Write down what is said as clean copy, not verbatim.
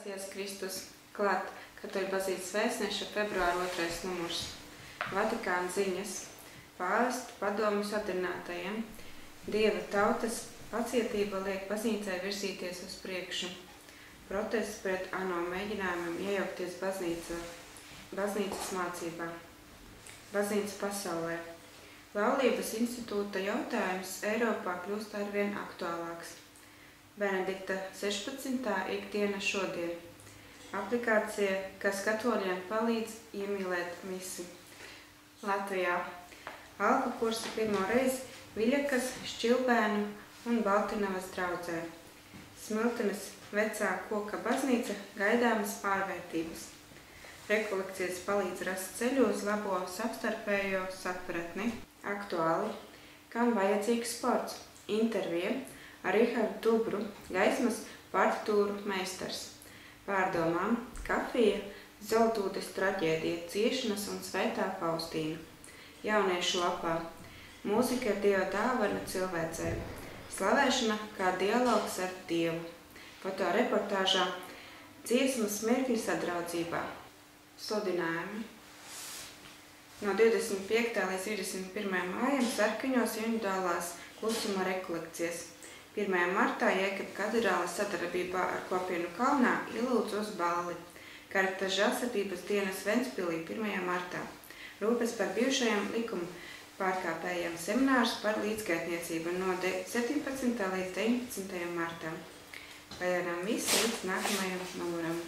Stāsties Kristus klāt Katoļu baznīcas vēstneša februāra 2. numurs. Vatikāna ziņas. Pāvestu padomju sadarinātajiem. Dieva tautas pacietība liek baznīcai virzīties uz priekšu. Protests pret ANO mēģinājumiem iejaukties baznīcas mācībā. Baznīca pasaulē. Laulības institūta jautājums Eiropā kļūst arvien aktuālāks. Benedikta 16. ikdiena šodien. Aplikācija, kas katoļiem palīdz iemīlēt misi. Latvijā. Alku kursi pirmo reizi Viļakas, Šķilbēnu un Baltinavas draudzē. Smiltenes vecā koka baznīca gaidāmas ārvērtības. Rekolekcijas palīdz rast ceļu uz labo savstarpējo sapratni. Aktuāli. Kam vajadzīgs sports? Intervija ar Rihardu Dubru, gaismas partitūru meistars. Pārdomām, kafija, Zeltūdes traģēdija, ciešanas un Svētā Faustīna. Jauniešu lapā. Mūzika ir Dieva dāvana cilvēcei. Slavēšana kā dialogs ar Dievu. Fotoreportāžā dziesmas mirkļi sadraudzībā. Sludinājumi. No 25. līdz 21. mājam Sarkaņos individuālās klusuma rekolekcijas. 1. martā Jēkaba katedrāles sadarbībā ar kopienu Kalnā ielūdz uz balli. Karitas žēlsirdības dienas Ventspilī 1. martā. Rūpes par bijušajiem likuma pārkāpējiem seminārs par līdzgaitniecību no 17. līdz 19. martām. Vaļinām visi līdz nākamajam numuram.